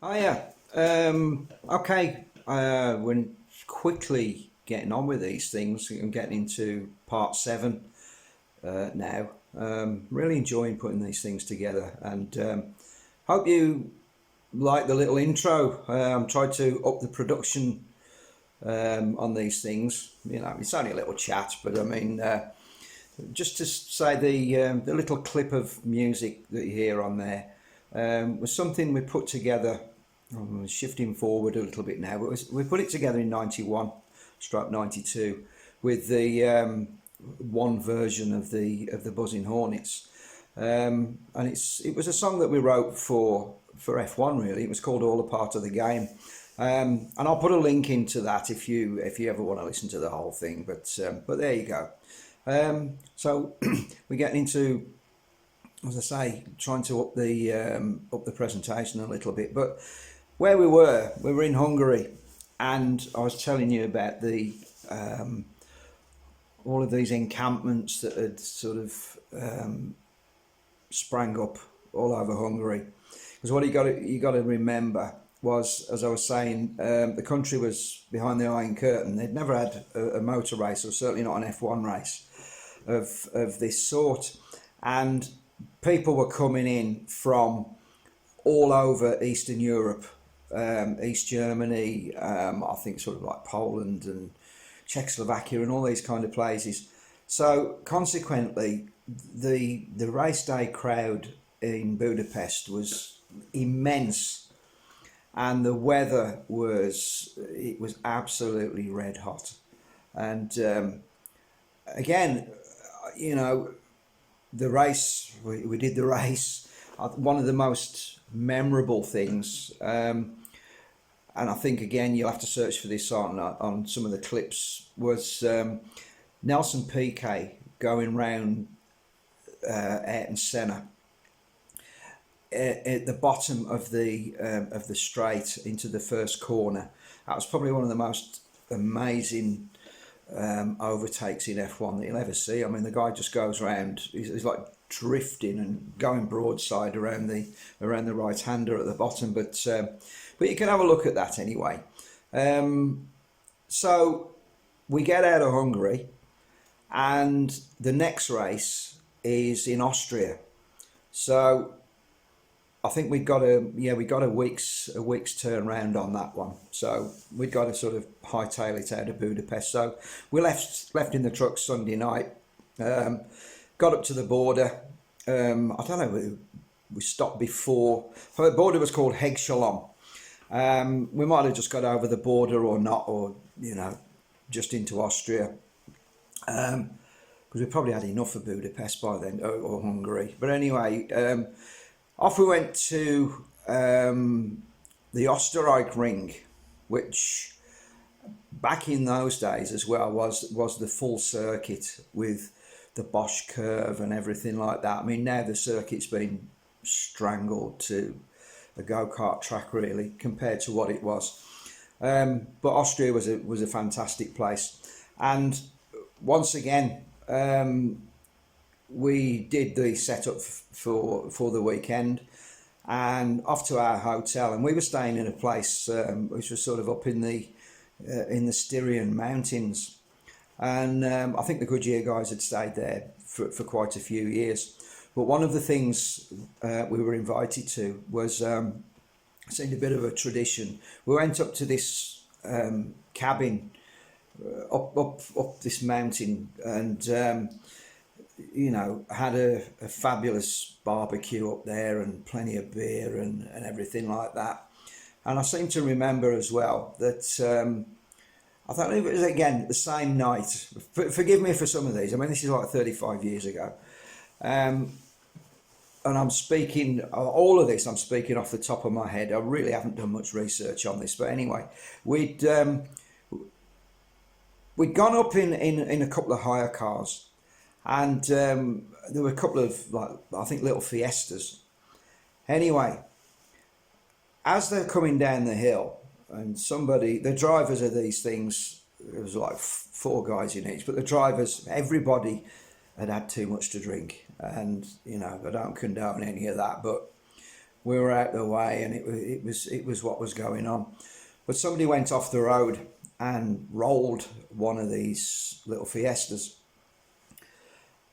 Hiya. Okay, we're quickly getting on with these things. I'm getting into part 7 now. Really enjoying putting these things together, and hope you like the little intro. I'm trying to up the production on these things. You know, it's only a little chat, but I mean, just to say the little clip of music that you hear on there was something we put together. I'm shifting forward a little bit now, but we put it together in 91 stroke 92 with the one version of the Buzzing Hornets, and it was a song that we wrote for F1. Really, it was called All a Part of the Game, and I'll put a link into that if you ever want to listen to the whole thing. But there you go. So we're getting into, as I say, trying to up the presentation a little bit. But where we were in Hungary, and I was telling you about the all of these encampments that had sort of sprang up all over Hungary. Because what you got to remember was, as I was saying, the country was behind the Iron Curtain. They'd never had a motor race, or certainly not an F1 race of this sort, and people were coming in from all over Eastern Europe, East Germany, I think sort of like Poland and Czechoslovakia and all these kind of places. So consequently, the race day crowd in Budapest was immense, and the weather was absolutely red hot. And again, you know, the race, we did the race. One of the most memorable things, and I think again you'll have to search for this on some of the clips, was Nelson Piquet going round Ayrton Senna at the bottom of the straight into the first corner. That was probably one of the most amazing overtakes in F1 that you'll ever see. I mean, the guy just goes round. He's like drifting and going broadside around the right hander at the bottom. But you can have a look at that anyway. So we get out of Hungary, and the next race is in Austria. So I think we got a week's turnaround on that one. So we'd got to sort of hightail it out of Budapest. So we left in the truck Sunday night. Got up to the border. I don't know. We stopped before. The border was called Hegshalom. We might have just got over the border or not, or just into Austria. Because we probably had enough of Budapest by then, or Hungary. But anyway. Off we went to the Österreich Ring, which back in those days as well was the full circuit with the Bosch curve and everything like that. I mean, now the circuit's been strangled to a go-kart track really compared to what it was. But Austria was a fantastic place, and once again we did the setup for the weekend and off to our hotel, and we were staying in a place which was sort of up in the Styrian Mountains, and I think the Goodyear guys had stayed there for quite a few years. But one of the things we were invited to was seemed a bit of a tradition. We went up to this cabin up this mountain, and had a fabulous barbecue up there and plenty of beer and everything like that. And I seem to remember as well that I thought it was again the same night. Forgive me for some of these. I mean, this is like 35 years ago. And I'm speaking, all of this I'm speaking off the top of my head. I really haven't done much research on this. But anyway, we'd gone up in a couple of hire cars. And there were a couple of, I think, little Fiestas. Anyway, as they're coming down the hill, and the drivers of these things, there was like 4 guys in each, but the drivers, everybody had too much to drink. And, I don't condone any of that, but we were out of the way, and it was what was going on. But somebody went off the road and rolled one of these little Fiestas,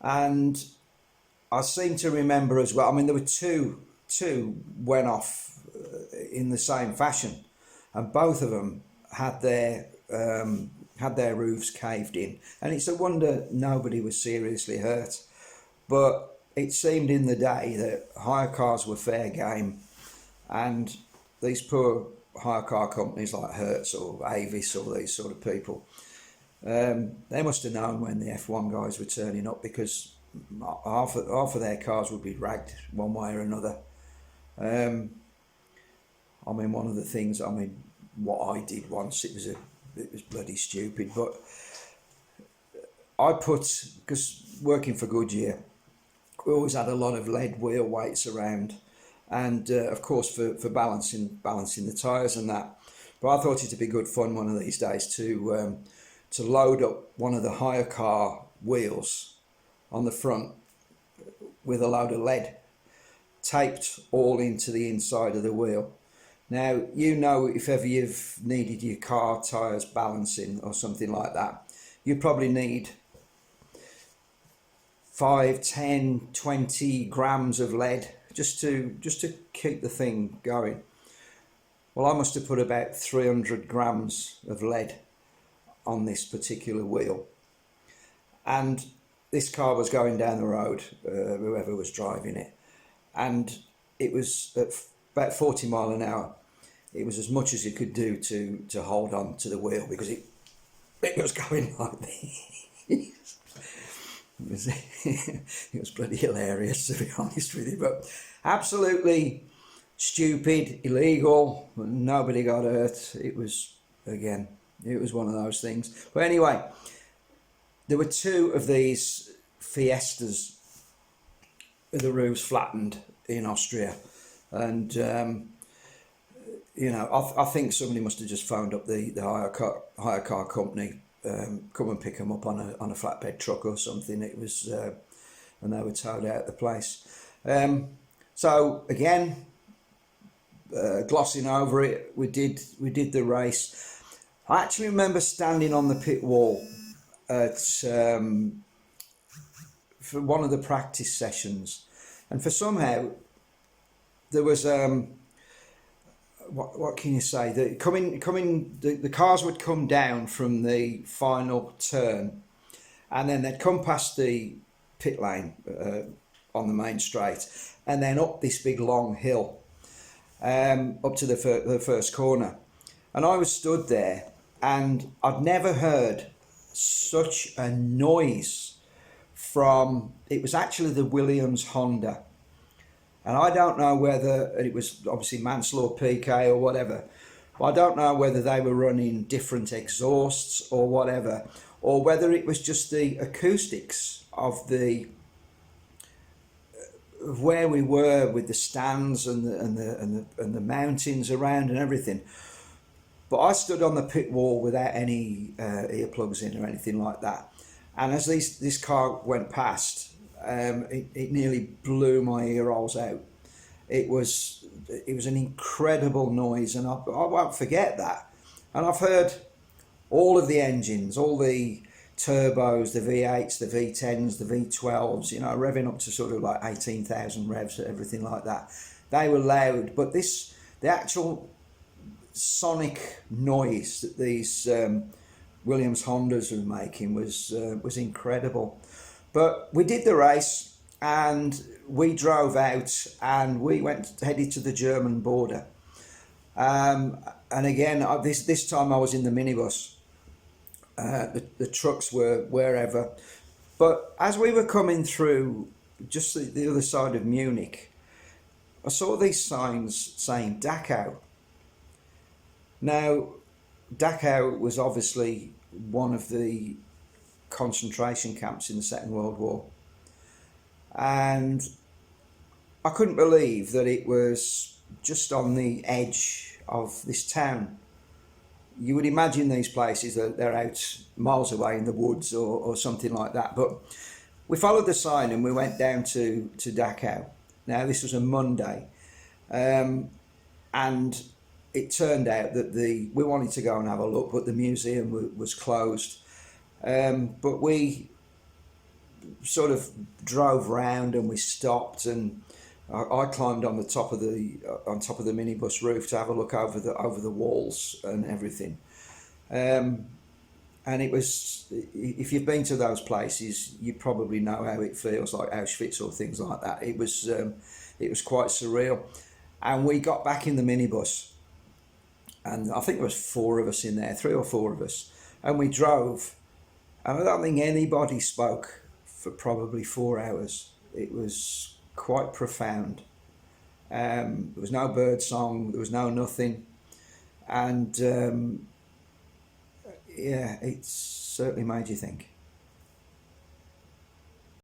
and I seem to remember as well. I mean, there were two went off in the same fashion, and both of them had their roofs caved in, and it's a wonder nobody was seriously hurt. But it seemed in the day that hire cars were fair game, and these poor hire car companies like Hertz or Avis or these sort of people, they must have known when the F1 guys were turning up, because half of their cars would be ragged one way or another. I mean, one of the things, what I did once, it was bloody stupid, but I put, because working for Goodyear, we always had a lot of lead wheel weights around, and of course for balancing the tyres and that. But I thought it'd be good fun one of these days to load up one of the hire car wheels on the front with a load of lead taped all into the inside of the wheel. Now, you know, if ever you've needed your car tyres balancing or something like that, you probably need 5, 10, 20 grams of lead just to keep the thing going. Well, I must have put about 300 grams of lead on this particular wheel, and this car was going down the road, whoever was driving it, and it was at about 40 mile an hour. It was as much as you could do to hold on to the wheel, because it was going like this. It was bloody hilarious, to be honest with you, but absolutely stupid, illegal, nobody got hurt. It was one of those things. But anyway, there were two of these Fiestas with the roofs flattened in Austria, and you know, I think somebody must have just phoned up the hire car company, come and pick them up on a flatbed truck or something. It was, and they were towed out the place. So again, glossing over it, we did the race. I actually remember standing on the pit wall at for one of the practice sessions, and for somehow there was what can you say? The cars would come down from the final turn, and then they'd come past the pit lane on the main straight, and then up this big long hill, up to the first corner. And I was stood there, and I'd never heard such a noise from. It was actually the Williams Honda. And I don't know whether it was obviously Manslaughter PK or whatever, but I don't know whether they were running different exhausts or whatever, or whether it was just the acoustics of where we were with the stands and the mountains around and everything. But I stood on the pit wall without any earplugs in or anything like that, and as this car went past, it nearly blew my ear holes out. It was an incredible noise, and I won't forget that. And I've heard all of the engines, all the turbos, the V8s, the V10s, the V12s, you know, revving up to sort of like 18,000 revs, everything like that. They were loud, but the actual sonic noise that these Williams Hondas were making was incredible. But we did the race, and we drove out, and we headed to the German border. And again, this time I was in the minibus. The trucks were wherever. But as we were coming through just the other side of Munich, I saw these signs saying Dachau. Now, Dachau was obviously one of the concentration camps in the Second World War, and I couldn't believe that it was just on the edge of this town. You would imagine these places that they're out miles away in the woods or something like that, but we followed the sign and we went down to Dachau. Now, this was a Monday, And it turned out that we wanted to go and have a look, but the museum was closed. But we sort of drove round and we stopped, and I climbed on the top of the minibus roof to have a look over the walls and everything. And it was, if you've been to those places, you probably know how it feels, like Auschwitz or things like that. It was quite surreal. And we got back in the minibus, and I think there was 4 of us in there, 3 or 4 of us, and we drove. And I don't think anybody spoke for probably 4 hours. It was quite profound. There was no bird song, there was no nothing, and yeah, it certainly made you think.